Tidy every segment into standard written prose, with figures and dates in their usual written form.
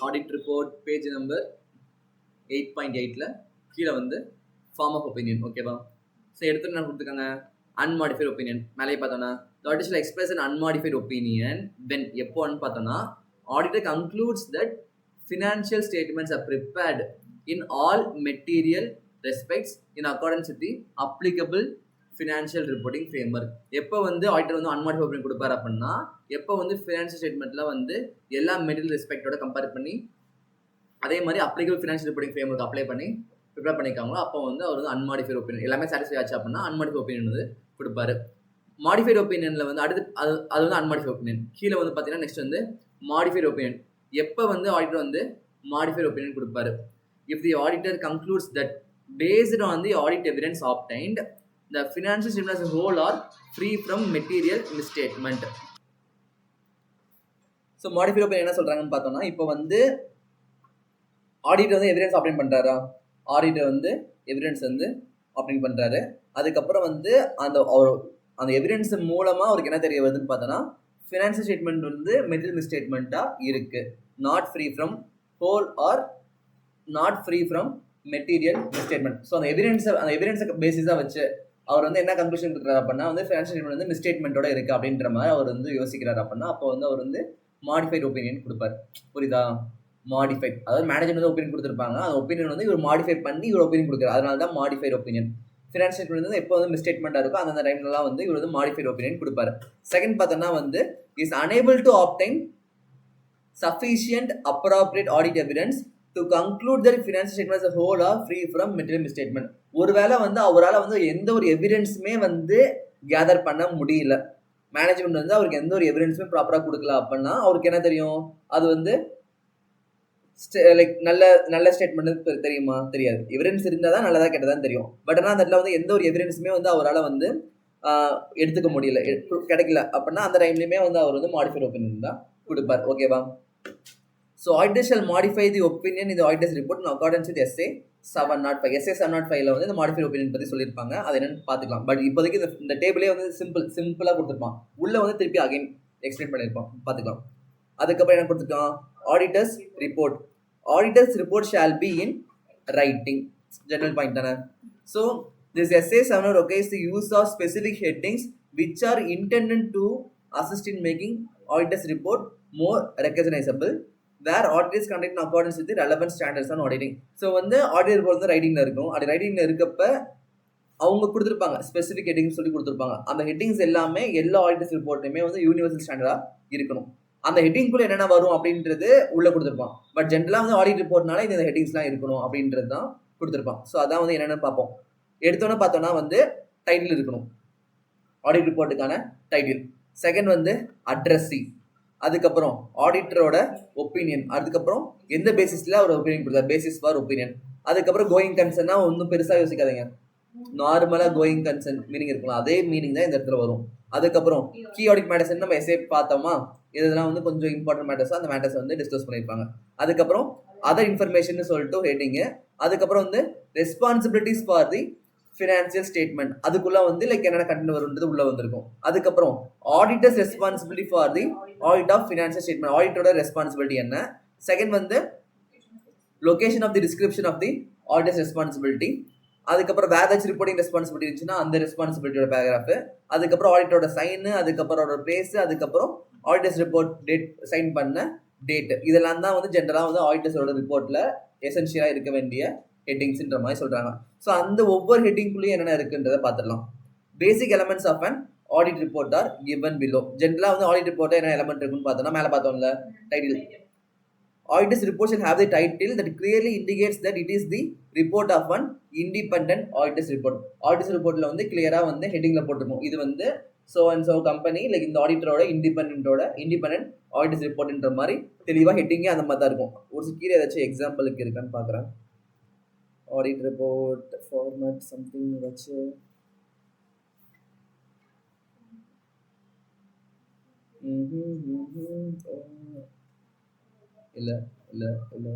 Audit report page number 8.8ல கீழே வந்து form of opinion. ஓகேவா? ஸோ எடுத்து என்ன கொடுத்துருக்காங்க, அன்மாடிஃபைட் ஒப்பீனியன். மேலே பார்த்தோன்னா the auditor shall express an unmodified opinion when எப்போன்னு பார்த்தோன்னா auditor concludes that financial statements are prepared in all material respects in accordance with the applicable financial reporting framework. எப்போ வந்து ஆடிட்டர் வந்து அன்மாடிஃபைட் ஒப்பீனியன் கொடுப்பாரு அப்படின்னா, எப்போ வந்து ஃபினான்ஷியல் ஸ்டேட்மெண்ட்ல வந்து எல்லா மெட்டீரியல் ரெஸ்பெக்டோட கம்பேர் பண்ணி அதே மாதிரி applicable financial reporting framework apply பண்ணி ப்ரிப்பேர் பண்ணிக்காங்களோ அப்போ வந்து அவர் வந்து அன்மாடிஃபைட் ஒப்பீனியன் எல்லாமே சாட்டிஸ்ஃபை ஆச்சு அப்படின்னா அன்மாடிஃபைட் ஒப்பீனியன் வந்து கொடுப்பாரு. மாடிஃபைட் ஒப்பீனியனில் வந்து அடுத்து அது வந்து அன்மாடிஃபைட் ஒப்பீனியன். கீழே வந்து பார்த்தீங்கன்னா நெக்ஸ்ட் வந்து மாடிஃபைட் ஒப்பீனியன். எப்போ வந்து ஆடிட்டர் வந்து மாடிஃபைட் ஒப்பீனியன் கொடுப்பாரு, if the auditor concludes that based on the audit evidence obtained the financial statements as a whole are free from material misstatement. So modified opinion என்ன சொல்றாங்கன்னு பார்த்தோம்னா, இப்போ வந்து ஆடிட்டர் வந்து எவிடன்ஸ் ஆப்டைன் பண்ணுறாரா, ஆடிட்டர் வந்து evidence வந்து obtain பண்ணுறாரு. அதுக்கப்புறம் வந்து அந்த எவிடன்ஸ் மூலமாக அவருக்கு என்ன தெரிய வருதுன்னு பார்த்தோன்னா, ஃபினான்ஷியல் ஸ்டேட்மெண்ட் வந்து மெட்டீரியல் மிஸ்டேட்மெண்ட்டாக இருக்குது, not free from whole or not free from material misstatement. So அந்த எவிடன்ஸை பேசிஸாக வச்சு அவர் வந்து என்ன கன்க்ளூஷன் கொடுக்குறாரு அப்படின்னா வந்து ஃபினான்ஷியல் ஸ்டேட்மெண்ட் வந்து மிஸ்டேட்மெண்ட்டோட இருக்குது அப்படின்ற மாதிரி அவர் வந்து யோசிக்கிறார் அப்படின்னா அப்போ வந்து அவர் வந்து மாடிஃபைட் ஒப்பீனியன் கொடுப்பார். புரியுதா? மாடிஃபைட், அதாவது மேனேஜர் வந்து ஒப்பீனியன் கொடுத்துருப்பாங்க, அந்த ஒப்பீனியன் வந்து இவர் மாடிஃபை பண்ணி இவர் ஒப்பீனியன் கொடுக்குறாரு, அதனால தான் மாடிஃபைட் ஒப்பீனியன். ஃபினான்ஷியல் ஸ்டேட்மெண்ட் வந்து எப்போ வந்து மிஸ்டேட்மெண்ட்டாக இருக்கோ அந்த டைம்லலாம் வந்து இவர் வந்து மாடிஃபைட் ஒப்பீனியன் கொடுப்பாரு. செகண்ட் பார்த்தோன்னா வந்து is unable to obtain sufficient appropriate audit evidence to conclude that financial statements as a whole are free from material misstatement. ஒருவேளை வந்து அவரால் வந்து எந்த ஒரு எவிடன்ஸுமே வந்து கேதர் பண்ண முடியல, மேனேஜ்மெண்ட் வந்து அவருக்கு எந்த ஒரு எவிடன்ஸுமே ப்ராப்பராக கொடுக்கல அப்படின்னா அவருக்கு என்ன தெரியும், அது வந்து லைக் நல்ல ஸ்டேட்மெண்ட் தெரியுமா? தெரியாது. எவிடன்ஸ் இருந்தால் தான் நல்லதாக கெட்டதான்னு தெரியும். பட் ஆனால் அந்த இடத்துல வந்து எந்த ஒரு எவிடன்ஸுமே வந்து அவரால் வந்து எடுத்துக்க முடியல, கிடைக்கல அப்படின்னா அந்த டைம்லையுமே வந்து அவர் வந்து மாடிஃபைட் ஒப்பீனியன் தான் கொடுப்பார். ஓகேவா? So auditor shall modify the opinion in the auditor's report in accordance with SA 705. SA 705ல வந்து இந்த மாடிஃபைட் ஒப்பீனியன் பற்றி சொல்லியிருப்பாங்க, அது என்னன்னு பார்த்துக்கலாம். பட் இப்போதைக்கு இந்த டேபிளே வந்து சிம்பிளாக கொடுத்துருப்பான், உள்ளே வந்து திருப்பி அகைன் எக்ஸ்பிளைன் பண்ணியிருப்பான், பார்த்துக்கலாம். அதுக்கப்புறம் என்ன கொடுத்துருக்கான், auditor's report. Auditor's report shall be in writing. General point தானே. So this SA 705 okays the use of specific headings which are intended to assist in making auditor's report more recognizable where audit is conducted in accordance with the relevant standards on auditing. So வந்து audit report வந்து ரைட்டிங்கில் இருக்கும். அது ரைட்டிங்கில் இருக்கப்ப அவங்க கொடுத்துருப்பாங்க specific headings சொல்லி கொடுத்துருப்பாங்க. அந்த ஹெட்டிங்ஸ் எல்லாமே எல்லா ஆடிட்டர்ஸ் ரிப்போர்ட்லையுமே வந்து யூனிவர்சல் ஸ்டாண்டர்டாக இருக்கணும். அந்த ஹெட்டிங்குள்ளே என்னென்ன வரும் அப்படின்றது உள்ளே கொடுத்துருப்பான். பட் ஜென்ரலாக வந்து ஆடிட் ரிப்போர்ட்னால இந்த ஹெட்டிங்ஸ்லாம் இருக்கணும் அப்படின்றது தான் கொடுத்துருப்பான். ஸோ அதான் வந்து என்னென்னு பார்ப்போம். எடுத்தோன்னே பார்த்தோன்னா வந்து டைட்டில் இருக்கணும், ஆடிட் ரிப்போர்ட்டுக்கான டைட்டில். செகண்ட் வந்து அட்ரஸி, அதுக்கப்புறம் ஆடிட்டரோட ஒப்பீனியன், அதுக்கப்புறம் எந்த பேசிஸில் ஒரு ஒப்பீனியன் கொடுத்தாரு, பேசிஸ் ஃபார் ஒப்பீனியன். அதுக்கப்புறம் கோயிங் கன்சர்னா ஒன்றும் பெருசாக யோசிக்காதீங்க, நார்மலாக கோயிங் கன்சர்ன் மீனிங் இருக்கலாம், அதே மீனிங் தான் இந்த இடத்துல வரும். அதுக்கப்புறம் கீ ஆடிட் மேட்டர்ஸ் நம்ம எஸ்ஏ பார்த்தோமா, இதெல்லாம் வந்து கொஞ்சம் இம்பார்ட்டன்ட் மேட்டர்ஸாக அந்த மேட்டர்ஸ் வந்து டிஸ்கஸ் பண்ணியிருப்பாங்க. அதுக்கப்புறம் அதர் இன்ஃபர்மேஷன் சொல்லிட்டு ஹெட்டிங்கு. அதுக்கப்புறம் வந்து responsibilities for the financial statement, அதுக்குள்ள வந்து லைக் என்னென்ன கண்டென்ட் வரும்ன்றது உள்ள வந்திருக்கும். அதுக்கப்புறம் auditor's responsibility for the audit of financial statement, ஆடிட்டரோட ரெஸ்பான்சிபிலிட்டி என்ன. செகண்ட் வந்து location of the description of the auditor's responsibility. அதுக்கப்புறம் வேற ஏதாச்சும் ரிப்போர்ட்டிங் ரெஸ்பான்சிபிலிட்டி இருந்துச்சுன்னா அந்த ரெஸ்பான்சிபிலிட்டியோட பேராகிராஃப். அதுக்கப்புறம் ஆடிட்டரோட சைனு, அதுக்கப்புறம் அவரோட பிளேஸ், அதுக்கப்புறம் ஆடிட்டர்ஸ் ரிப்போர்ட் டேட், சைன் பண்ண டேட். இதெல்லாம் தான் வந்து ஜென்ரலாக வந்து ஆடிட்டர்ஸோட ரிப்போர்ட்டில் எசென்ஷியலாக இருக்க வேண்டிய ஹெட்டிங்ஸ்ன்ற மாதிரி சொல்கிறாங்க. ஸோ அந்த ஒவ்வொரு ஹெட்டிங்குள்ளேயும் என்னென்ன இருக்குன்றதை பார்த்துடலாம். Basic elements of an audit report are given below. ஜென்ரலாக வந்து ஆடிட் ரிப்போர்ட்டில் என்ன எலமெண்ட் இருக்குன்னு பார்த்தோம்னா மேலே பார்த்தோம்ல title. Auditor's report shall have the title that clearly indicates that it is the report of an independent auditor's report. Auditor's reportல வந்து கிளியரா வந்து ஹெட்டிங்ல போட்டுருக்கும், இது வந்து so and so company like இந்த ஆடிட்டரோட இண்டிபெண்டன்ட் ஆடிட்டர்ஸ் ரிப்போர்ட்ன்ற மாதிரி தெளிவாக ஹெட்டிங்கே அந்த மாதிரி தான் இருக்கும். ஒரு கீழே ஏதாச்சும் எக்ஸாம்பிளுக்கு இருக்கான்னு பார்க்குறேன். ஆடிட் ரிப்போர்ட் ஃபார்மேட் சம்திங் வச்சு இல்லை இல்லை இல்லை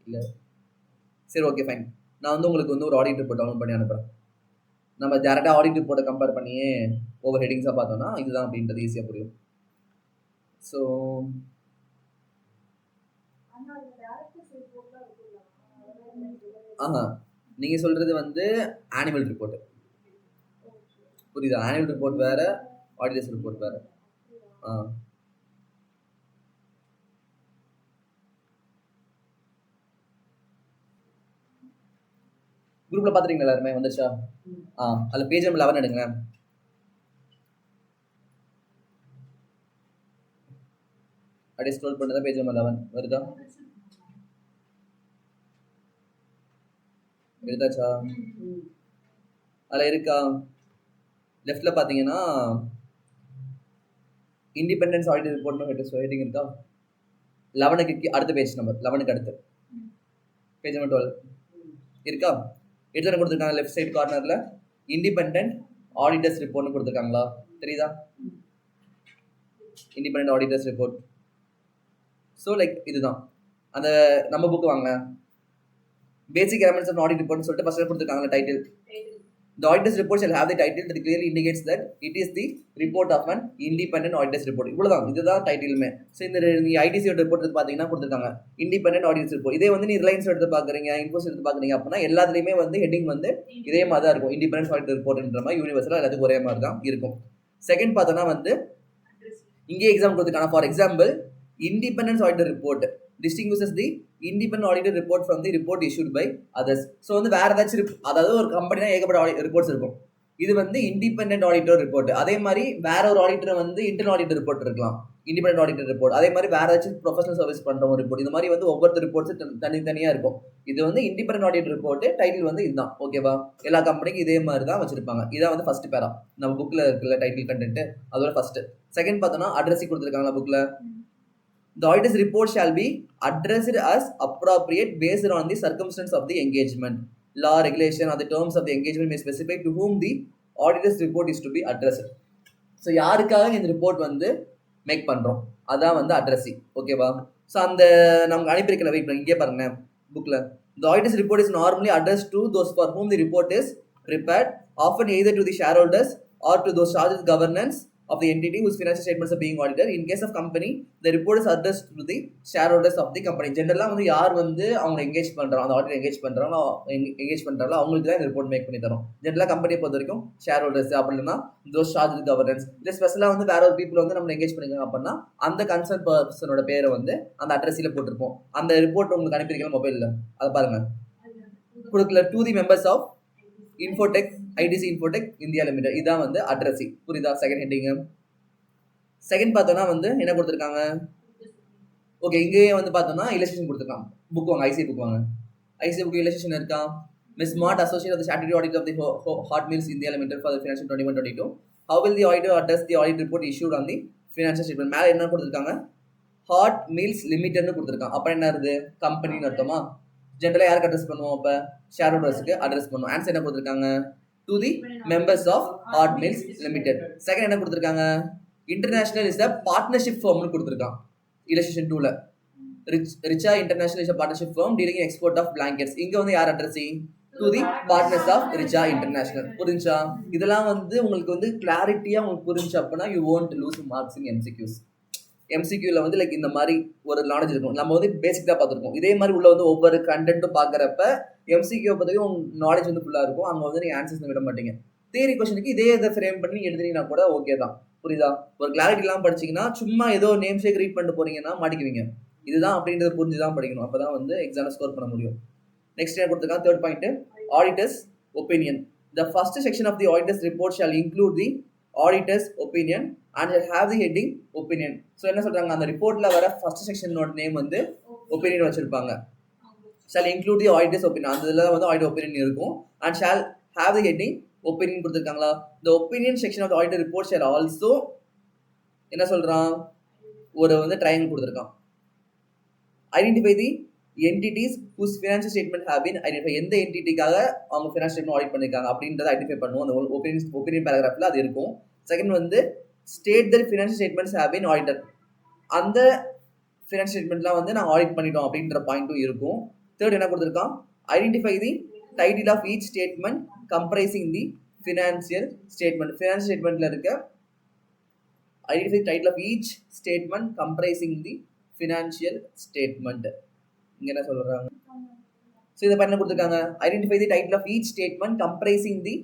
இல்லை சரி, ஓகே ஃபைன். நான் வந்து உங்களுக்கு வந்து ஒரு ஆடிட் ரிப்போர்ட் டவுன்லோட் பண்ணி அனுப்புகிறேன். நம்ம டேரெக்டாக ஆடிட் ரிப்போர்ட்டை கம்பேர் பண்ணியே ஒவ்வொரு ஹெட்டிங்ஸாக பார்த்தோம்னா இதுதான் அப்படின்றது ஈஸியாக புரியும். ஸோ ஆஹா, நீங்க சொல்றது வந்து ஆனுவல் ரிப்போர்ட். புரியுதா? ஆனுவல் ரிப்போர்ட் வேற, ஆடிட்டர்ஸ் ரிப்போர்ட் வேற. குரூப்ல பாத்துறீங்களா எல்லாருமே? வந்துச்சா? அதுல பேஜ் நம்பர் 11 எடுங்க. அப்படியே ஸ்க்ரோல் பண்ணதா பேஜ் நம்பர் 11 வருதா? எழுதாச்சா? அதுல இருக்கா? லெஃப்ட்ல பாத்தீங்கன்னா இண்டிபெண்டன்ஸ் ஆடிட் ரிப்போர்ட் ஹெட்டிங் இருக்கா? 11க்கு அடுத்த பேஜ் நம்பர், 11க்கு அடுத்து பேஜ் நம்பர் 12 இருக்கா? எடுத்து கொடுத்துருக்காங்க லெஃப்ட் சைடு கார்னர்ல இண்டிபெண்டன்ட் ஆடிட்டர்ஸ் ரிப்போர்ட்னு கொடுத்துருக்காங்களா? தெரியுதா? Independent auditors report. So like இதுதான் அந்த நம்ம புக் வாங்க, பேசிக் எலமெண்ட்ஸ் ஆஃப் ஆடிட் ரிப்போர்ட்னு சொல்லிட்டு ஃபர்ஸ்ட் கொடுத்துருக்காங்க title. The auditor's report shall have the title that clearly indicates that it is the report of an independent auditor's report. இவ்வளவுதான், இதுதான் டைட்டிலுமே. So இந்த ITC report எடுத்து பார்த்தீங்கன்னா கொடுத்துருக்காங்க இண்டிபெண்டன்ட் ஆடிட்டர்ஸ் ரிப்போர்ட். இதே வந்து நீ ரிலையன்ஸ் எடுத்து பார்க்குறீங்க, இன்ஃபோசிஸ் எடுத்து பார்க்குறீங்க அப்படின்னா எல்லாத்துலேயுமே வந்து ஹெட்டிங் வந்து இதே மாதிரி தான் இருக்கும். இண்டிபெண்டன்ட் ஆடிட்டர் ரிப்போர்ட்ன்ற மாதிரி யூனிவர்சலாக எல்லாத்துக்கும் ஒரே மாதிரி தான் இருக்கும். செகண்ட் பார்த்தோன்னா வந்து இங்கே எக்ஸாம் கொடுத்துருக்காங்க. For example, independence auditor report distinguishes the independent auditor report from the report issued by others. So வந்து வேற ஏதாச்சும் அதாவது ஒரு கம்பெனினா ஏகப்பட்ட ரிப்போர்ட்ஸ் இருக்கும். இது வந்து இண்டிபெண்டன்ட் ஆடிட்டர் ரிப்போர்ட். அதே மாதிரி வேற ஒரு ஆடிட்டர் வந்து இன்டர்னல் ஆடிட்டர் ரிப்போர்ட் இருக்கலாம், இண்டிபெண்டன்ட் ஆடிட்டர் ரிப்போர்ட். அதே மாதிரி வேற ஏதாச்சும் ப்ரொஃபஷனல் சர்வீஸ் பண்ற ஒரு ரிப்போர்ட். இந்த மாதிரி வந்து ஒவ்வொரு ரிப்போர்ட்ஸ் தனித்தனியா இருக்கும். இது வந்து இண்டிபெண்டன்ட் ஆடிட்டர் ரிப்போர்ட், டைட்டில் வந்து இதுதான். ஓகேவா? எல்லா கம்பெனிக்கும் இதே மாதிரி தான் வச்சிருப்பாங்க. இதான் வந்து ஃபர்ஸ்ட் பேரா நம்ம புக்ல இருக்குல்ல டைட்டில் கண்டென்ட், அதோட ஃபர்ஸ்ட். செகண்ட் பார்த்தோம்னா அட்ரஸி கொடுத்துருக்காங்க புக்ல. The auditor's report shall be addressed as appropriate based on the circumstance of the engagement. Law, regulation, or the terms of the engagement may specify to whom the auditor's report is to be addressed. So யாருக்காக இந்த report வந்து make பண்ணுறோம், அதான் வந்து addressee. ஓகேவா? So அந்த நமக்கு அனுப்பியிருக்கிற wait இங்கே பாருங்க புக்கில். The auditor's report is normally addressed to those for whom the report is prepared, often either to the shareholders or to those charged with governance of the entity whose financial statements are being audited. In case of company, the report is addressed to the shareholders of the company. ஜெனரலாக வந்து யார் வந்து அவங்க engage பண்ணுறாங்க, அந்த auditor engage பண்ணுறாங்களோ அவங்களுக்கு தான் இந்த ரிப்போர்ட் மேக் பண்ணி தரும். ஜெனரலாக கம்பெனியை பொறுத்த வரைக்கும் ஷேர் ஹோல்டர்ஸ் அப்படின்னா தோஸ் சார்ஜ் வித் கவர்னன்ஸ். இல்லை ஸ்பெஷலாக வந்து வேற ஒரு பீப்புள் வந்து நம்ம எங்கேஜ் பண்ணிருக்காங்க அப்படின்னா அந்த கன்சர்ன் பர்சனோட பேரை வந்து அந்த அட்ரஸில் போட்டிருப்போம். அந்த ரிப்போர்ட் உங்களுக்கு அனுப்பியிருக்கலாம் மொபைலில், அதை பாருங்க. கொடுக்கல to the members of Infotech ITC Infotech India Limited. இதான் வந்து அட்ரஸி. புரியுதா? Second heading. செகண்ட் பார்த்தோம்னா வந்து என்ன கொடுத்துருக்காங்க? ஓகே, இங்கேயே வந்து பார்த்தோம்னா இல்லஸ்ட்ரேஷன் கொடுத்துருக்காங்க. புக் வாங்க, ஐசிஐ புக் வாங்க. ஐசிஐ புக் இல்லஸ்ட்ரேஷன் இருக்கா? Ms. Mart, associate of the statutory audit of the Hot Mills India Limited for the financial 21-22. How will the auditor address the audit report issued on the financial statement? மேலே என்ன கொடுத்துருக்காங்க? Hot meals லிமிடெட்னு கொடுத்துருக்காங்க. அப்புறம் என்ன இருக்குது? கம்பெனின்னு அர்த்தமா? ஜென்ரலாக யாருக்கு அட்ரஸ் பண்ணுவோம்? அப்போ ஷேர் ஹோல்டர்ஸுக்கு அட்ரஸ் பண்ணுவோம். ஆன்சர் என்ன கொடுத்துருக்காங்க? To the members of Hot Mills Limited. Second என்ன கொடுத்துருக்காங்க? இன்டர்நேஷனல் இஸ் த பார்ட்னர்ஷிப் ஃபர்ம்னு கொடுத்துருக்காங்க இல்லஸ்ட்ரேஷன் 2ல. Richa International is a partnership firm dealing export of blankets. இங்கே வந்து யார் addressee? To the partners of Richa International. புரிஞ்சா? இதெல்லாம் வந்து உங்களுக்கு வந்து கிளாரிட்டியாக உங்களுக்கு புரிஞ்சு அப்படின்னா you won't lose marks in MCQs. எம்சிக்யூவில் வந்து லைக் இந்த மாதிரி ஒரு நாலேஜ் இருக்கும். நம்ம வந்து பேசிக் தான் பார்த்துருக்கோம். இதே மாதிரி உள்ள வந்து ஒவ்வொரு கண்டென்ட்டும் பார்க்குறப்ப எம்சிக்யூ பற்றியும் நாலேஜ் வந்து ஃபுல்லாக இருக்கும். அங்கே வந்து நீங்கள் ஆன்சர்ஸ் விட மாட்டீங்க. தியரி கொஸ்டினுக்கு இதே இதை ஃப்ரேம் பண்ணி எழுதுனீங்கன்னா கூட ஓகே தான். புரியுதா? ஒரு கிளாரிட்டி இல்லாமல் படிச்சிங்கன்னா சும்மா ஏதோ நேம் ஷேக் ரீட் பண்ணிட்டு போறீங்கன்னா மாட்டிக்குவீங்க. இதுதான் அப்படின்றத புரிஞ்சு தான் படிக்கணும். அப்போ தான் வந்து எக்ஸாமில் ஸ்கோர் பண்ண முடியும். நெக்ஸ்ட் என்ன கொடுத்துருக்காங்க? Third point, auditor's opinion. The first section of the auditor's report shall include the auditor's opinion and have the heading opinion. ஸோ என்ன சொல்றாங்க? அந்த ரிப்போர்ட்ல வர ஃபர்ஸ்ட் செக்ஷனோட நேம் வந்து ஒப்பீனியன் வச்சிருப்பாங்க. shall include the auditor's opinion. அந்த இதில் வந்து ஆடிட்டர் ஒப்பீனியன் இருக்கும். and shall have the heading opinion கொடுத்துருக்காங்களா? the opinion section of the auditor report shall also என்ன சொல்றான்? ஒரு வந்து ட்ரையாங்கிள் கொடுத்துருக்கான். identify the entities whose financial statement have been identified. எந்த என்டிட்டிக்காக அவங்க ஃபினான்ஷியல் ஸ்டேட்மெண்ட் ஆடிட் பண்ணிருக்காங்க அப்படின்றத ஐடென்டிஃபை பண்ணுவோம். அந்த ஒப்பீனியன் பேராகிராஃப்ல அது இருக்கும். செகண்ட் வந்து state that financial statements have been audited. அந்த ஃபினான்ஷியல் ஸ்டேட்மெண்ட்லாம் வந்து நாங்கள் ஆடிட் பண்ணிட்டோம் அப்படின்ற பாயிண்ட்டும் இருக்கும். தேர்ட் என்ன கொடுத்துருக்கான்? Identify the title of each statement comprising the financial statement. Financial ஸ்டேட்மெண்ட்ல இருக்க identify title of each statement comprising the financial statement. இங்க என்ன சொல்றாங்க? ஸோ இதை பண்ண கொடுத்துருக்காங்க. Identify the title of each statement comprising the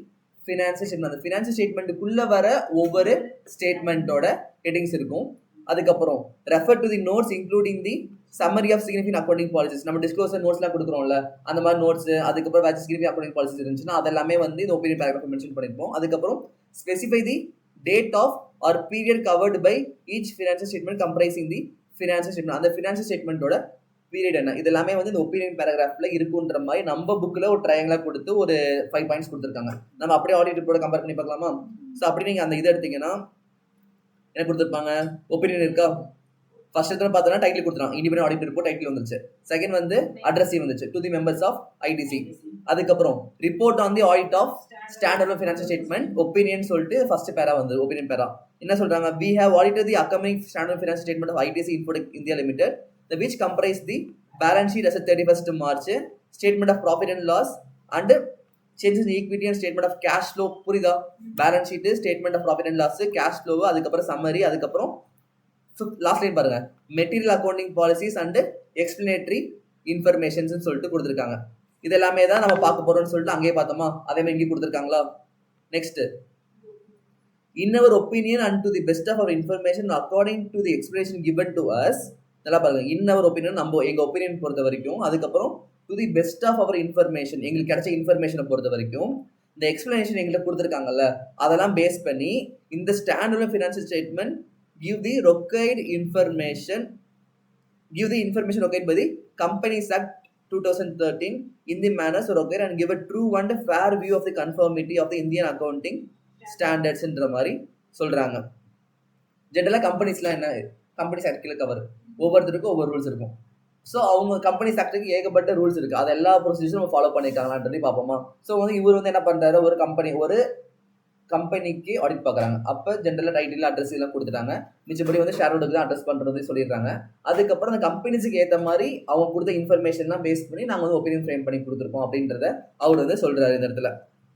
financial statement. அந்த financial ஸ்டேட்மெண்ட்டுக்குள்ள வர ஒவ்வொரு ஸ்டேட்மெண்ட்டோட ஹெட்டிங்ஸ் இருக்கும். அதுக்கப்புறம் refer to the notes including the summary of significant accounting policies. நம்ம டிஸ்க்ளோசர் நோட்ஸ்லாம் கொடுக்குறோம்ல, அந்த மாதிரி நோட்ஸ், அதுக்கப்புறம் வேறு சிக்னிஃபிகன்ட் அக்கௌண்டிங் பாலிசிஸ் இருந்துச்சுன்னா அதெல்லாமே வந்து இந்த ஒப்பீனியன் பேராகிராஃப் மென்ஷன் பண்ணியிருப்போம். அதுக்கப்புறம் specify the date of or period covered by each financial statement comprising the financial statement. அந்த ஃபினான்ஷியல் ஸ்டேட்மெண்ட்டோட பீரியட் என்ன, இது எல்லாமே வந்து இந்த ஒப்பீனியன் பேராகிராஃப்ல இருக்குன்ற மாதிரி நம்ம புக்கில் ஒரு ட்ரையாங்கிளா கொடுத்து ஒரு 5 பாயிண்ட்ஸ் கொடுத்துருக்காங்க. நம்ம அப்படியே ஆடிட் ரிப்போர்ட்டை கம்பேர் பண்ணி பார்க்கலாமா? ஸோ அப்படி நீங்கள் அந்த இதை எடுத்தீங்கன்னா என்ன கொடுத்துருப்பாங்க? ஒப்பீனியன் இருக்கா? ஃபர்ஸ்ட் எடுத்து பார்த்தோன்னா டைட்டில் கொடுத்துருவாங்க, இண்டிபெண்டன்ட் ஆடிட் ரிப்போர்ட் டைட்டில் வந்துச்சு. செகண்ட் வந்து அட்ரஸி வந்துச்சு, to the members of ITC. அதுக்கப்புறம் report on the audit of standard financial statement opinion சொல்லிட்டு ஃபர்ஸ்ட் பேரா வந்து ஒப்பீனியன் பேரா என்ன சொல்றாங்க? வி ஹேவ் ஆடிட்டட் தி அக்கமிங் standard financial statement of ITC Infotech India Limited which comprise the balance sheet as of 31st March, statement of profit and loss and changes in equity and statement of cash flow. புரியுதா? Balance sheet, statement of profit and loss, cash flow, அதுக்கப்புறம் summary, அதுக்கப்புறம் last line பாருங்க, material accounting policies and explanatory informations சொல்லிட்டு கொடுத்துருக்காங்க. இது எல்லாமே தான் நம்ம பார்க்க போறோம்னு சொல்லிட்டு அங்கேயே பார்த்தோமா, அதே மாதிரி இங்கே கொடுத்துருக்காங்களா? Next, in our opinion and to the best of our information according to the explanation given to us. நல்லா பாருங்க, இன் அவர் ஒப்பீனியன் நம்ம எங்க ஒப்பீனியன் பொறுத்த வரைக்கும், அதுக்கப்புறம் to the best of our information எங்களுக்கு கிடைச்ச இன்ஃபர்மேஷனை பொறுத்த வரைக்கும், இந்த எக்ஸ்பிளனேஷன் எங்களுக்கு கொடுத்துருக்காங்கல்ல அதெல்லாம் பேஸ் பண்ணி இந்த standard financial statement give the information required by the Companies Act 2013 in the manner so required and give a true and fair view of the conformity of the Indian accounting standards என்ற மாதிரி சொல்றாங்க. ஜென்ரலாக கம்பெனிஸ்லாம் என்ன, companies act கீழே cover, ஒவ்வொருத்தருக்கும் ஒவ்வொரு rules இருக்கும். So அவங்க கம்பெனிஸ் ஆக்டுக்கு ஏகப்பட்ட ரூல்ஸ் இருக்குது, அது எல்லா ப்ரொசீஜரும் நம்ம ஃபாலோ பண்ணியிருக்காங்களான்றதை பார்ப்போமா. ஸோ வந்து இவர் வந்து என்ன பண்ணுறாரு, ஒரு கம்பெனிக்கு ஆடிட் பார்க்குறாங்க. அப்போ ஜென்ரலாக டைட்டில் அட்ரஸ் எல்லாம் கொடுத்துட்டாங்க, மிச்சப்படி வந்து ஷேர் ஹோல்டருக்கு தான் அட்ரஸ் பண்ணுறது சொல்லிடுறாங்க. அதுக்கப்புறம் அந்த கம்பெனிஸுக்கு ஏற்ற மாதிரி அவங்க கொடுத்த இன்ஃபர்மேஷன்லாம் பேஸ் பண்ணி நாங்கள் வந்து ஒப்பீனியன் ஃப்ரேம் பண்ணி கொடுத்துருக்கோம் அப்படின்றத அவர் வந்து சொல்கிறாரு இந்த இடத்துல.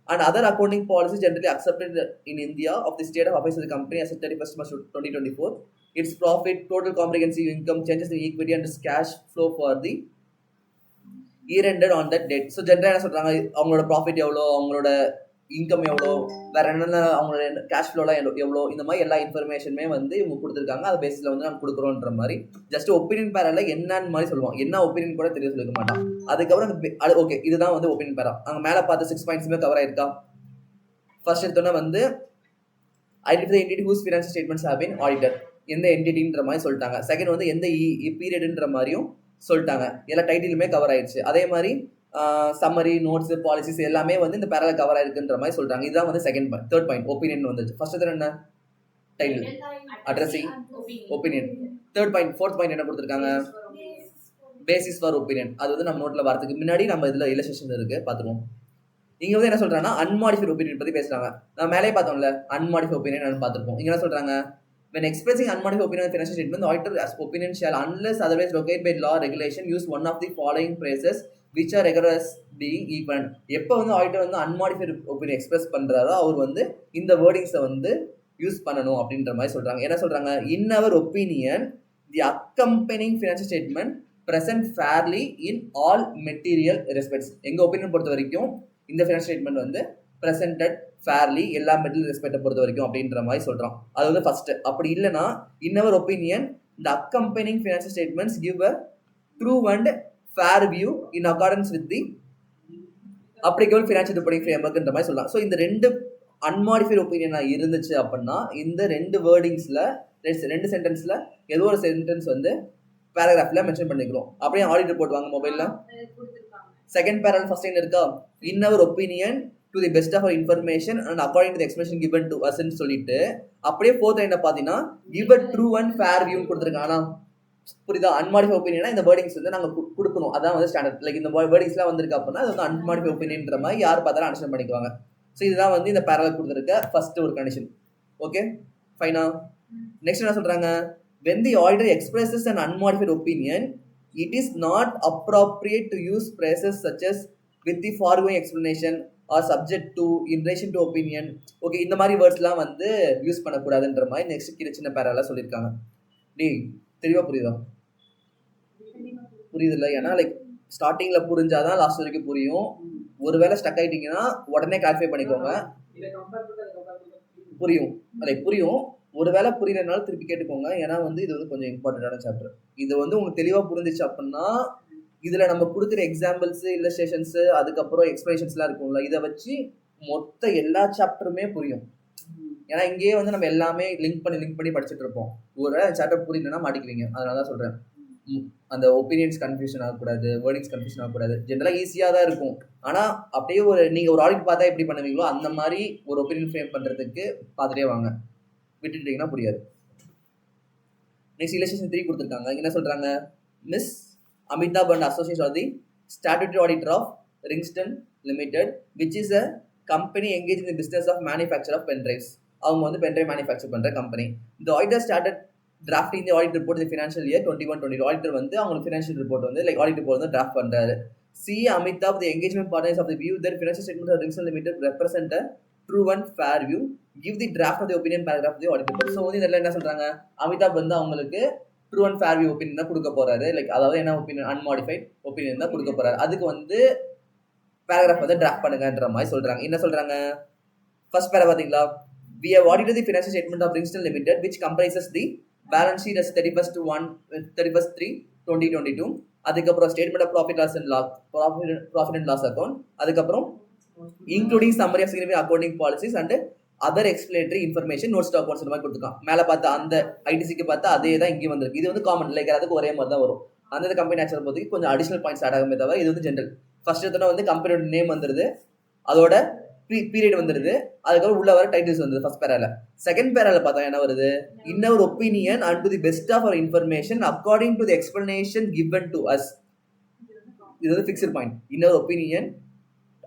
And other accounting policies generally accepted in India of the state of affairs of the company as of 31st March 2024. Its profit, total comprehensive income, changes in equity and cash flow for the year ended on that date. So generally என்ன சொல்றாங்க, அவங்களோட profit எவ்வளோ, அவங்களோட income எவ்வளோ, வேற என்னென்ன அவங்களோட cash ஃப்ளோலாம் எவ்வளோ, இந்த மாதிரி எல்லா இன்ஃபர்மேஷனுமே வந்து இவங்க கொடுத்துருக்காங்க. அது பேசிஸில் வந்து நம்ம கொடுக்குறோன்ற மாதிரி ஜஸ்ட் ஒப்பீனியன் பேரால என்னன்னு மாதிரி சொல்லுவான், என்ன ஒப்பீனியன் கூட தெரிய சொல்லிக்க மாட்டான். அதுக்கப்புறம் ஓகே இதுதான் வந்து ஒப்பீனியன் பேரா. அங்கே மேலே பார்த்து 6 பாயிண்ட்ஸுமே கவர் ஆயிருக்கா? ஃபர்ஸ்ட் எடுத்தோன்னா வந்து identify entity whose financial statements have been audited, எந்த என்டிட்டின்ற மாதிரி சொல்லிட்டாங்க. செகண்ட் வந்து எந்த பீரியட்ன்ற மாதிரியும் சொல்லிட்டாங்க, எல்லா டைட்டிலுமே கவர் ஆயிடுச்சு. அதே மாதிரி சம்மரி, நோட்ஸ், பாலிசிஸ் எல்லாமே வந்து இந்த பேரால கவர் ஆயிருக்குன்ற மாதிரி சொல்றாங்க. இதுதான் வந்து second point. Third point opinion வந்துச்சு. ஃபர்ஸ்ட் என்ன, title, addressee, opinion. Third point, fourth point என்ன கொடுத்துருக்காங்க, பேசிஸ் ஃபார் ஒப்பீனியன். அது வந்து நம்ம நோட்ல வரதுக்கு முன்னாடி நம்ம இதுல இல்லஸ்ட்ரேஷன் இருக்கு, பார்த்துருவோம். இங்க வந்து என்ன சொல்றாங்கன்னா அன்மாடிஃபைட் ஒப்பீனியன் பத்தி பேசுறாங்க. நம்ம மேலே பார்த்தோம்ல அன்மாடிஃபைட் ஒப்பீனியன் பார்த்துருப்போம். இங்க என்ன சொல்றாங்க, when expressing unmodified opinion on financial statement, the auditor as opinion shall, unless otherwise required by law or regulation, use one of the following phrases which are regarded as being equivalent. எப்போ வந்து auditor வந்து அன்மாடிஃபைட் opinion express பண்றாரோ அவர் வந்து இந்த வேர்டிங்ஸை வந்து use பண்ணணும் அப்படின்ற மாதிரி சொல்றாங்க. என்ன சொல்றாங்க, in our opinion the accompanying financial statement present fairly in all material respects. எங்க ஒப்பீனியன் பொறுத்த வரைக்கும் இந்த ஃபினான்ஷியல் ஸ்டேட்மெண்ட் வந்து பிரசன்டட் ஃபேர்லி எல்லா மெட்டீரியல் ரெஸ்பெக்டை பொறுத்த வரைக்கும் அப்படின்ற மாதிரி சொல்றான். அது வந்து ஃபர்ஸ்ட். அப்படி இல்லைன்னா in our opinion the accompanying financial statements give a true and fair view in accordance with the applicable financial reporting ஃப்ரேம்வொர்க்ன்ற மாதிரி சொல்லலாம். ஸோ இந்த ரெண்டு அன்மாடிஃபைட் ஒப்பீனியனா இருந்துச்சு அப்படின்னா இந்த ரெண்டு வேர்டிங்ஸ்ல, ரெண்டு சென்டென்ஸ்ல ஏதோ ஒரு சென்டென்ஸ் வந்து பேராகிராஃப்ல மென்ஷன் பண்ணிக்கிறோம். அப்படியே ஆடிட் ரிப்போர்ட் வாங்க மொபைல்ல செகண்ட் பேராகிராஃப் ஃபர்ஸ்ட் லைன் இருக்கா, in our opinion to the best of our information and according to the explanation given to us ன்னு சொல்லிட்டு அப்படியே ஃபோர்த் லைன்ல பாத்தீங்கன்னா give a true and fair வியூன்னு கொடுத்துருக்காங்க. ஆனா புரியுதா, அன்மாடிஃபை ஒப்பீனியனா இந்த வேர்டிங்ஸ் வந்து நாங்க கொடுக்கணும், அதான் வந்து ஸ்டாண்டர்ட். லைக் இந்த வேர்டிங்ஸ்லாம் வந்திருக்கு அப்படின்னா அது வந்து அன்மாடிஃபை ஒப்பீனியன்ற மாதிரி யார் பார்த்தாலும் அண்டர்ஸ்டாண்ட் பண்ணிக்குவாங்க. ஸோ இதுதான் வந்து இந்த பேரால கொடுத்துருக்க ஃபர்ஸ்ட் ஒரு கண்டிஷன். ஓகே ஃபைனா. நெக்ஸ்ட் என்ன சொல்றாங்க, when the auditor expresses an unmodified opinion, it is not appropriate to use phrases such as with the foregoing explanation, R subject to, in relation to opinion. Okay, இந்த மாதிரி வேர்ட்ஸ்லாம் வந்து use பண்ணக்கூடாதுன்ற மாதிரி next கீழே சின்ன பேரெல்லாம் சொல்லியிருக்காங்க. டேய் தெளிவாக புரியுதா? புரியுதுல்ல? ஏன்னா லைக் ஸ்டார்டிங்கில் புரிஞ்சாதான் லாஸ்ட் வரைக்கும் புரியும். ஒருவேளை ஸ்டக் ஆகிட்டீங்கன்னா உடனே கிளாரிஃபை பண்ணிக்கோங்க, புரியும். லைக் புரியும். ஒருவேளை புரியலனாலும் திருப்பி கேட்டுக்கோங்க. ஏன்னா வந்து இது வந்து கொஞ்சம் இம்பார்ட்டண்டான சாப்டர். இது வந்து உங்களுக்கு தெளிவாக புரிஞ்சிச்சு அப்படின்னா இதில் நம்ம கொடுக்குற எக்ஸாம்பிள்ஸு, இல்லஸ்ட்ரேஷன்ஸு, அதுக்கப்புறம் எக்ஸ்பிளேஷன்ஸ்லாம் இருக்கும்ல, இதை வச்சு மொத்த எல்லா சாப்டருமே புரியும். ஏன்னா இங்கேயே வந்து நம்ம எல்லாமே லிங்க் பண்ணி படிச்சுட்டு இருப்போம். ஒரு சாப்டர் புரியலன்னா மாட்டிக்குவீங்க. அதனால தான் சொல்கிறேன், அந்த ஒப்பீனியன்ஸ் கன்ஃபியூஷன் ஆகக்கூடாது, வேர்டிங்ஸ் கன்ஃபியூஷன் ஆகக்கூடாது. ஜென்ரலாக ஈஸியாக தான் இருக்கும். ஆனால் அப்படியே நீங்கள் ஒரு ஆடிட் பார்த்தா எப்படி பண்ணுவீங்களோ அந்த மாதிரி ஒரு ஒப்பீனியன் ஃப்ரேம் பண்ணுறதுக்கு பார்த்துட்டே வாங்க. விட்டுட்டீங்கன்னா புரியாது. நெக்ஸ்ட் இல்லஸ்ட்ரேஷன் 3 கொடுத்துருக்காங்க. என்ன சொல்கிறாங்க? Miss Amitabh and Associates are the statutory auditor of Ringston Limited, which is a company engaged in the business of manufacture of pen drives. அவங்க வந்து பென் ட்ரைவ் மேனுஃபேக்சர் பண்ணுற company. The auditor started drafting the audit report in the financial year 21-22. Auditor வந்து அவங்களுக்கு financial report வந்து like audit report வந்து draft பண்ணுறாரு. C. Amitabh, the engagement partners of the view that financial statements of Ringston Limited represent a true and fair view. Give the draft of the opinion paragraph of the audit report. So வந்து இதில் என்ன சொல்கிறாங்க? அமிதாப் வந்து அவங்களுக்கு true and fair view opinion தான் கொடுக்க போறாரு. Like அதாவது என்ன ஒப்பீனியன்? அன்மாடிஃபைட் ஒப்பீனியன் தான் கொடுக்க போறாரு. அதுக்கு வந்து பேராகிராஃப் வந்து டிராஃப்ட் பண்ணுங்கன்ற மாதிரி சொல்றாங்க. என்ன சொல்றாங்க? ஃபர்ஸ்ட் பேரா பாத்தீங்களா? We have audited the financial statement of Ringston Limited, which comprises the balance sheet as 31/3/2022. அதுக்கப்புறம் statement of profit and loss account. அதுக்கப்புறம் including summary of significant accounting policies and other explanatory information notes to accounts மாதிரி கொடுத்துருக்கான். மேலே பார்த்தா அந்த ஐடிசிக்கு பார்த்தா அதே தான் இங்கே வந்திருக்கு. இது வந்து காமன், லைக் அதுக்கு ஒரே மாதிரி தான் வரும். அந்த கம்பெனி நேச்சர் பொறுத்து கொஞ்சம் அடிஷனல் பாயிண்ட்ஸ் ஆட் ஆகுமே தவிர இது வந்து ஜென்ரல். ஃபர்ஸ்ட் எடுத்தோன்னா வந்து கம்பெனியோட நேம் வந்துருது, அதோட பீரியட் வந்துருது, அதுக்கப்புறம் உள்ள வர டைட்டில்ஸ் வந்துருது ஃபர்ஸ்ட் பேரால. செகண்ட் பேரால பார்த்தா என்ன வருது? இன்னொரு opinion and to the best of our information according to the explanation given to us. இது வந்து ஃபிக்ஸ்ட் பாயிண்ட். இன்னொரு opinion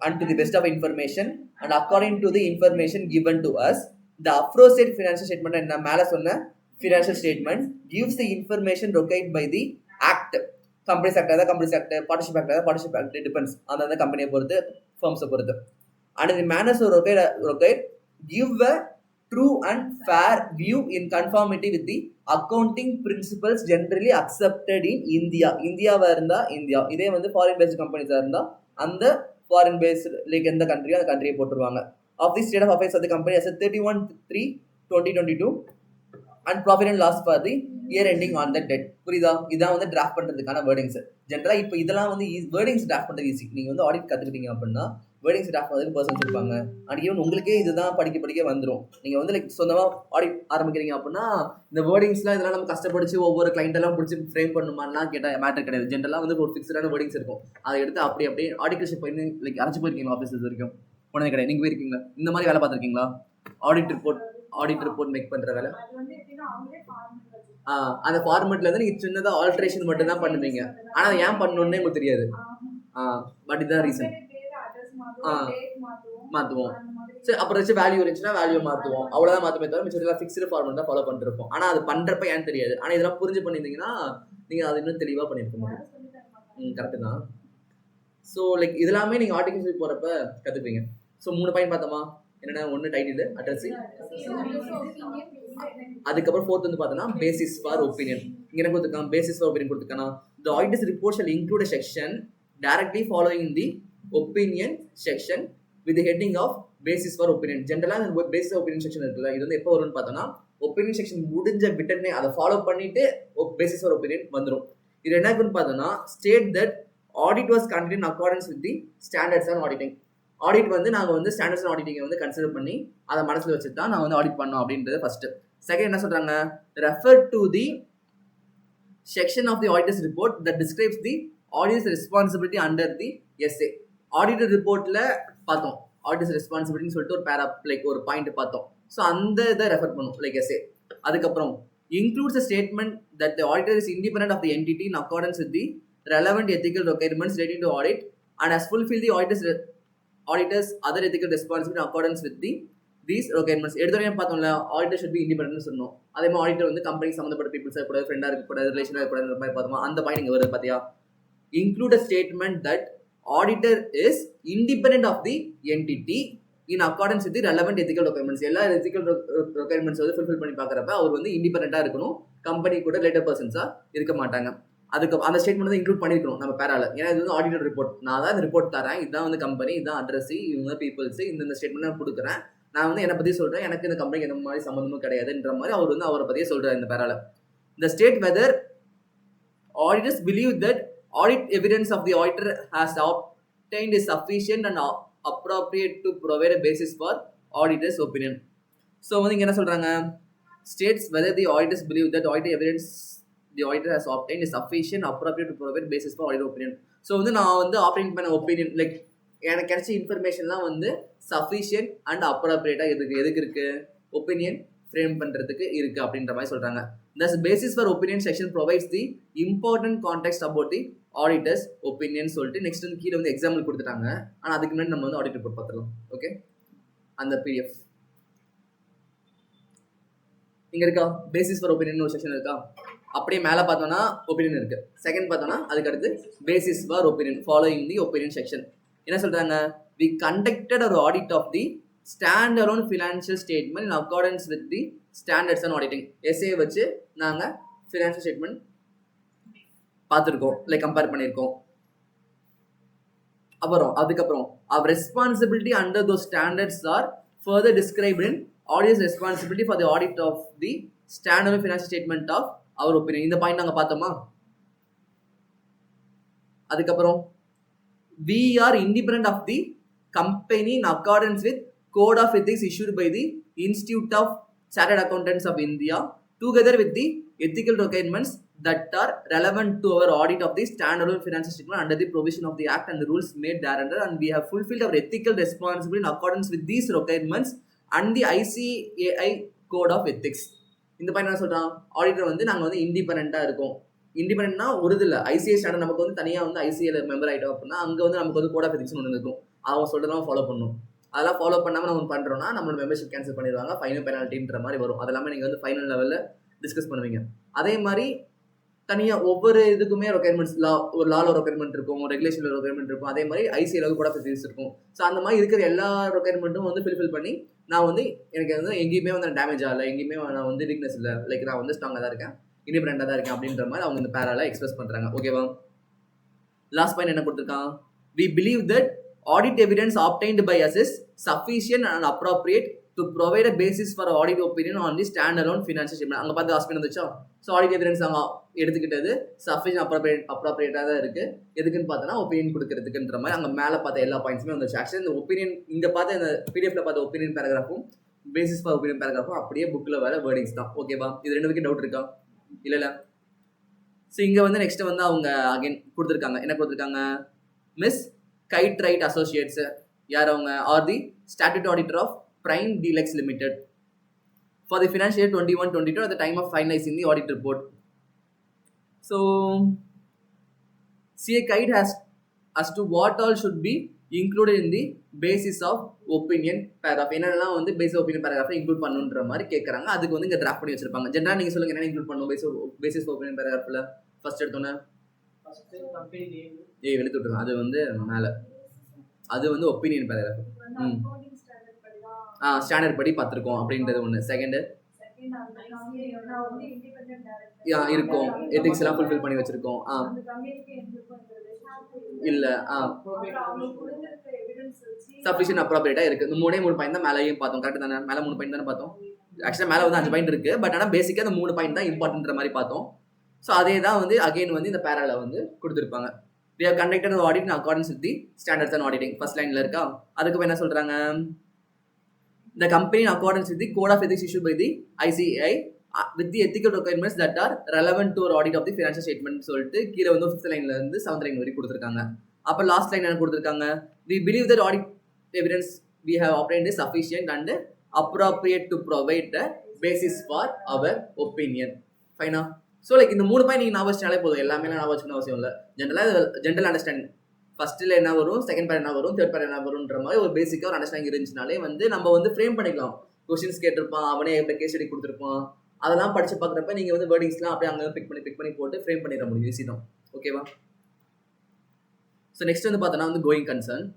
and to the best of information and according to the information given to us, the aforesaid financial statement and மேல சொன்ன financial statement gives the information required by the act. Companies Act அதாவது Companies Act, Partnership Act அதாவது Partnership Act, depends அந்த கம்பெனியை பொறுத்து, firms பொறுத்து. And the manners required give a true and fair view in conformity with the accounting principles generally accepted in India. இந்தியாவா இருந்தா India, இதே வந்து foreign paste கம்பெனிஸா இருந்தா அந்த ஃபாரின் பேஸ்ட் லைக் எந்த கண்ட்ரியோ அந்த கண்ட்ரியை போட்டுருவாங்க. Of the state of affairs of the company as 31/3/2022 and profit and loss for the year ending on the date. புரியுதா? இதான் வந்து டிராஃப்ட் பண்ணுறதுக்கான வேர்டிங்ஸ். ஜென்ரலாக இப்போ இதெல்லாம் வந்து வேர்டிங்ஸ் டிராஃப்ட் பண்ணுறது ஈஸி. நீங்கள் வந்து ஆடிட் கற்றுக்கிட்டீங்க அப்படின்னா வேர்டிங்ஸ் டிராஃப்ட் பண்ணுறதுக்கு பர்சன்ஸ் இருப்பாங்க. அண்ட் ஈவன் உங்களுக்கே இதுதான் படிக்க வந்துடும். நீங்கள் வந்து லைக் சொந்தமாக ஆடிட் ஆரம்பிக்கிறீங்க அப்படின்னா இந்த வேர்டிங்ஸ்லாம் இதெல்லாம் நம்ம கஷ்டப்படிச்சு ஒவ்வொரு கிளைண்டெல்லாம் பிடிச்சி ஃப்ரேம் பண்ணுமான்லாம் கேட்டால் மேட்டர் கிடையாது. ஜென்ரலாக வந்து ஒரு ஃபிக்ஸ்டான வேர்டிங்ஸ் இருக்கும். அதை எடுத்து அப்படியே ஆடிட்டர்ஷிப் பண்ணி லைக் அரைச்சி போயிருக்கீங்களா? ஆஃபீஸ் இது வரைக்கும் போனது கிடையாது. நீங்கள் போயிருக்கீங்களா? இந்த மாதிரி வேலை பார்த்துருக்கீங்களா? ஆடிட் ரிப்போர்ட் மேக் பண்ணுற வேலை. அந்த ஃபார்மெட்ல இருந்து நீங்கள் சின்னதாக ஆல்ட்ரேஷன் மட்டும் தான் பண்ணுவீங்க. ஆனால் அதை ஏன் பண்ணணுன்னே உங்களுக்கு தெரியாது. பட் இதுதான் ரீசன். மாற்றுவோம். சரி, அப்புறம் வச்சு வேல்யூ இருந்துச்சுன்னா வேல்யூ மாற்றுவோம். அவ்வளோதான் மாற்றுமே தவிர மிச்சம் ஃபிக்ஸ்டு ஃபார்மெட் தான் ஃபாலோ பண்ணிருப்போம். ஆனால் அது பண்ணுறப்ப ஏன்னு தெரியாது. ஆனால் இதெல்லாம் புரிஞ்சு பண்ணியிருந்தீங்கன்னா நீங்கள் அது இன்னும் தெளிவாக பண்ணியிருக்க முடியும். கரெக்டு தான். ஸோ லைக் இதெல்லாமே நீங்கள் ஆர்டிகல்ஸ் போகிறப்ப கற்றுப்பீங்க. ஸோ 3 பாயிண்ட் பார்த்தோமா? என்னென்ன? 1 டைட்டில், அட்ரஸ், அதுக்கப்புறம் 4th வந்து பார்த்தோன்னா பேசிஸ் ஃபார் ஒப்பீனியன். இங்கே என்ன கொடுத்துருக்கான்? பேசிஸ் ஃபார் ஒப்பீனியன் கொடுத்துருக்கானா? The auditor's report shall include a section directly following the opinion section with the heading of basis for opinion. ஜென்ரலாக இந்த பேசிஸ் ஒப்பீனியன் செக்ஷன் இருக்குல்ல, இது வந்து எப்போ வரும்னு பார்த்தோன்னா ஒப்பீனியன் செக்ஷன் முடிஞ்ச விட்டனே அதை ஃபாலோ பண்ணிட்டு பேசிஸ் ஃபார் ஒப்பீனியன் வந்துடும். இது என்ன இருக்குன்னு பார்த்தோன்னா state that audit was conducted in accordance with the standards on auditing. Audit வந்து நாங்கள் வந்து ஸ்டாண்டர்ட்ஸ் ஆன் ஆடிட்டிங்கை வந்து கன்சிடர் பண்ணி அதை மனசில் வச்சு தான் நான் வந்து ஆடிட் பண்ணோம் அப்படின்றது ஃபர்ஸ்ட்டு. செகண்ட் என்ன சொல்கிறாங்க? Refer to the section of the auditor's report that describes the auditor's responsibility under the SA. Auditor ரிப்போர்ட்டில் பார்த்தோம் ஆடிட்டர்ஸ் ரெஸ்பான்சிபிலிட்டின்னு சொல்லிட்டு ஒரு பேரா லைக் ஒரு பாயிண்ட் பார்த்தோம். ஸோ அந்த இதை ரெஃபர் பண்ணும் லைக் எஸ்ஏ. அதுக்கப்புறம் includes a statement that the auditor is independent of the entity in accordance with the relevant ethical requirements relating to audit and has fulfilled the auditor's other ethical responsibility in accordance with these requirements. எடுத்தோடனே பார்த்தோம்ல auditor should be independent சொன்னோம். அதே மாதிரி auditor வந்து company சம்மந்தப்பட்ட பீப்புள்ஸாக இருக்கக்கூடாது, ஃப்ரெண்டாக இருக்கக்கூடாது, ரிலேஷனாக இருக்கக்கூடாது மாதிரி பார்த்தோமா? அந்த பாயிண்ட் இங்கே வருது பார்த்தியா? Include a statement that auditor is independent of the entity in accordance with the relevant ethical requirements. எல்லா ethical requirements வந்து fulfill பண்ணி பார்க்குறப்ப அவர் வந்து இண்டிபெண்டா இருக்கணும், கம்பெனி கூட ரிலேட்டட் பர்சன்ஸா இருக்க மாட்டாங்க. அதுக்கு அந்த ஸ்டேட்மெண்ட் வந்து இன்க்ளூட் பண்ணிருக்கணும் நம்ம பேரால. ஏன்னா இது வந்து ஆடிட்டர் ரிப்போர்ட், நான் தான் இந்த ரிப்போர்ட் தரேன், இதுதான் வந்து கம்பெனி, இதுதான் அட்ரஸ், இவங்க பீப்புள்ஸ், இந்த ஸ்டேட்மெண்ட் நான் கொடுக்குறேன், நான் வந்து என்னை பத்தி சொல்றேன், எனக்கு இந்த கம்பெனிக்கு எந்த மாதிரி சம்மந்தமும் கிடையாதுன்ற மாதிரி அவர் வந்து அவரை பத்தியே சொல்றாரு இந்த பேரால. The state whether auditors believe that audit evidence of the auditor has obtained is sufficient and appropriate to provide a basis for auditor's opinion. So வந்து இங்க என்ன சொல்றாங்க, states whether the auditors believe that audit evidence the auditor has obtained is sufficient appropriate to provide basis for auditor opinion. So வந்து நான் வந்து operate பண்ண opinion like எனக்கு கிடைச்ச இன்ஃபர்மேஷன்லாம் வந்து சஃபிஷியன்ட் அண்ட் அப்ராப்ரியேட்டா எதுக்கு இருக்கு, ஒப்பீனியன் ஃப்ரேம் பண்றதுக்கு இருக்கு அப்படின்ற மாதிரி சொல்றாங்க. Thus basis for opinion section provides the important context about the auditor's opinion சொல்லிட்டு நெக்ஸ்ட் வந்து கீழே வந்து எக்ஸாம்பிள் கொடுத்துட்டாங்க. ஆனா அதுக்கு முன்னாடி நம்ம வந்து ஆடிட் ரிப்போர்ட் பார்த்துடலாம். ஓகே, அந்த பிடிஎஃப் இங்க இருக்கா, பேசிஸ் ஃபார் ஒப்பீனியன் ஒரு செக்ஷன் இருக்கா, அப்படியே மேலே பார்த்தோம்னா ஒப்பீனியன் இருக்கு, செகண்ட் பார்த்தோம்னா அதுக்கு அடுத்து basis for opinion following the opinion section. என்ன சொல்றாங்க, we conducted an audit of the standalone financial statement in accordance with the standards on auditing. SA வச்சு நாங்க financial statement பார்த்துருக்கோம், லைக் கம்பேர் பண்ணியிருக்கோம். அதுக்கப்புறம் our responsibility under those standards are further described in auditor's responsibility for the audit of the standalone financial statement of our opinion. இந்த point நாங்க பார்த்தோமா. அதுக்கப்புறம் we are independent of the company in accordance with code of ethics issued by the Institute of Chartered Accountants of India together with the ethical requirements that are relevant to our audit of the standalone financial statement under the provision of the act and the rules made thereunder, and we have fulfilled our ethical responsibility in accordance with these requirements and the ICAI code of ethics. இந்த point என்ன சொல்றான், auditor வந்து நாங்க வந்து இண்டிபெண்டா இருக்கோம். இண்டிபெண்டா ஒரு இது இல்லை, ஐசிஐ ஸ்டாண்டர்ட் நமக்கு வந்து தனியாக வந்து ஐசிஐல மெம்பர் ஆகிட்டோம் அப்படின்னா அங்கே வந்து நமக்கு வந்து கோட் ஆஃப் எதிக்ஸ் ஒன்று இருக்கும், அவங்க சொல்றதெல்லாம் ஃபாலோ பண்ணணும். அதெல்லாம் ஃபாலோ பண்ணாமல் நம்ம பண்ணுறோம்னா நம்மளோட மெம்பர்ஷிப் கேன்சல் பண்ணிடுவாங்க, ஃபைனல் பெனால்ட்டின்ற மாதிரி வரும். அது எல்லாமே நீங்கள் வந்து ஃபைனல் லெவலில் டிஸ்கஸ் பண்ணுவீங்க. அதே மாதிரி தனியாக ஒவ்வொரு இதுக்குமே ரெக்யர்மெண்ட்ஸ் ஒரு லால ரெக்யர்மெண்ட் இருக்கும், ரெகுலேஷனில் ரெக்யர்மெண்ட் இருக்கும், அதே மாதிரி ஐசிஐல கோட் ஆஃப் எதிக்ஸ் இருக்கும். ஸோ அந்த மாதிரி இருக்கிற எல்லா ரெக்யர்மெண்ட்டும் வந்து ஃபில்ஃபில் பண்ணி நான் வந்து எனக்கு வந்து எங்கேயுமே வந்து டேமேஜ் ஆகலை, எங்கேயுமே நான் வந்து வீக்னஸ் இல்லை, லைக் நான் வந்து ஸ்ட்ராங்காக தான் இருக்கேன், இண்டிபெண்டா தான் இருக்கேன் அப்படின்ற மாதிரி அவங்க இந்த பேரால எக்ஸ்பிரஸ் பண்றாங்க. ஓகேவா. லாஸ்ட் பாயிண்ட் என்ன கொடுத்திருக்கான், we believe that audit evidence obtained by us is sufficient and appropriate to provide a basis for audit opinion on the standalone financial statement. அங்க பார்த்து ஆஸ்பெக்ட் வந்துச்சா, ஸோ ஆடிட் எவிடன்ஸ் அவங்க எடுத்துக்கிட்டது sufficient அப்ராப்ரியேட்டா தான் இருக்கு, எதுக்குன்னு பார்த்தோன்னா opinion கொடுக்கறதுக்குன்ற மாதிரி அங்கே மேலே பார்த்த எல்லா பாயிண்ட்ஸுமே வந்துச்சு. ஆக்சுவலி இந்த ஒப்பீனியன் இங்கே பார்த்த இந்த பிடிஎஃப்ல பார்த்த ஒப்பீனியன் பேராகிராஃபும் பேசிஸ் ஃபார் ஒப்பீனியன் பேராகிராஃபும் அப்படியே புக்கில் வர வேர்டிங்ஸ் தான். ஓகேவா, இது ரெண்டு வரைக்கும் டவுட் இருக்கா? இல்ல. ஸோ இங்கே வந்து நெக்ஸ்ட் வந்து அவங்க அகைன் கொடுத்துருக்காங்க, என்ன கொடுத்துருக்காங்க, மிஸ் கைட் ரைட் அசோசியேட்ஸ், யார் அவங்க, are the statute auditor of Prime Deluxe Limited for the financial year 21-22 at the time of finalizing the audit report. So CA guide has as to what all should be included in the basis of opinion paragraph. என்னெல்லாம் வந்து basis opinion paragraph include பண்ணுன்ற மாதிரி கேட்குறாங்க. அதுக்கு வந்து இங்கே draft பண்ணி வச்சிருப்பாங்க. ஜென்ரலா நீங்கள் சொல்லுங்க, என்ன இன்க்ளூட் பண்ணும் பேசிஸ் ஒப்பீனியன் பேராகிராஃப்ல? ஃபர்ஸ்ட் எடுத்தோன்னே எழுத்து விட்டுருங்க, அது வந்து மேலே, அது வந்து ஒப்பீனியன் பேராகிராஃப். ஸ்டாண்டர்ட் படி பார்த்துருக்கோம் அப்படின்றது ஒன்று. செகண்டு இருக்கும், எத்திக்ஸ் எல்லாம் ஃபுல்ஃபில் பண்ணி வச்சிருக்கோம். இல்ல சஃபிஷியன்ட் அப்ராப்ரியேட்டா இருக்கு. இந்த மூணு பாயிண்ட் தான் மேலேயும் பார்த்தோம், கரெக்ட் தானே? மேலே 3 பாயிண்ட் தானே பார்த்தோம். ஆக்சுவலாக மேலே வந்து 5 பாயிண்ட் இருக்கு, பட் ஆனால் பேசிக்காக அந்த 3 பாயிண்ட் தான் இம்பார்ட்டன்ற மாதிரி பார்த்தோம். ஸோ அதே தான் வந்து அகைன் வந்து இந்த பேரால வந்து கொடுத்துருப்பாங்க. We have conducted an audit in accordance with the standards on auditing. First லைன்ல இருக்கா, அதுக்கு என்ன சொல்றாங்க, the company in accordance with the code of ethics issued by the ICAI with the ethical requirements that are relevant to our audit of the financial statement சொல்லிட்டு கீழே வந்து 5th லைன்ல இருந்து 7th லைன் வரைக்கும் கொடுத்துருக்காங்க. அப்போ லாஸ்ட் லைன் என்ன கொடுத்துருக்காங்க, we believe that audit evidence we have obtained is sufficient and appropriate to provide the basis for our opinion. ஃபைனா. ஸோ லைக் இந்த 3 பாயிண்ட் நீங்கள் ஞாபகம் வச்சுனாலே போதும், எல்லாமே ஞாபகம் வச்சுக்கணும் அவசியம் இல்லை. ஜென்ரல் அண்டர்ஸ்டாண்டிங் ஃபர்ஸ்ட்ல என்ன வரும், செகண்ட் பேர் என்ன வரும், தேர்ட் பேர் என்ன வரும்ன்ற மாதிரி ஒரு பேசிக்காக ஒரு அண்டர்ஸ்டாண்டிங் இருந்துச்சுனாலே வந்து நம்ம வந்து ஃப்ரேம் பண்ணிக்கலாம். கொஸ்டின்ஸ் கேட்டிருப்பான், அவனே எப்படி கேஸ் ஸ்டடி கொடுத்துருப்பான், அதெல்லாம் படிச்சு பார்க்குறப்ப நீங்கள் வந்து வேர்டிங்ஸ்லாம் அப்படியே அங்கே பிக் பண்ணி போட்டு ஃப்ரேம் பண்ணிட முடியும், ஈஸி தான். ஓகேவா. ஸோ நெக்ஸ்ட் வந்து பார்த்தோன்னா வந்து கோயிங் கன்சர்ன்.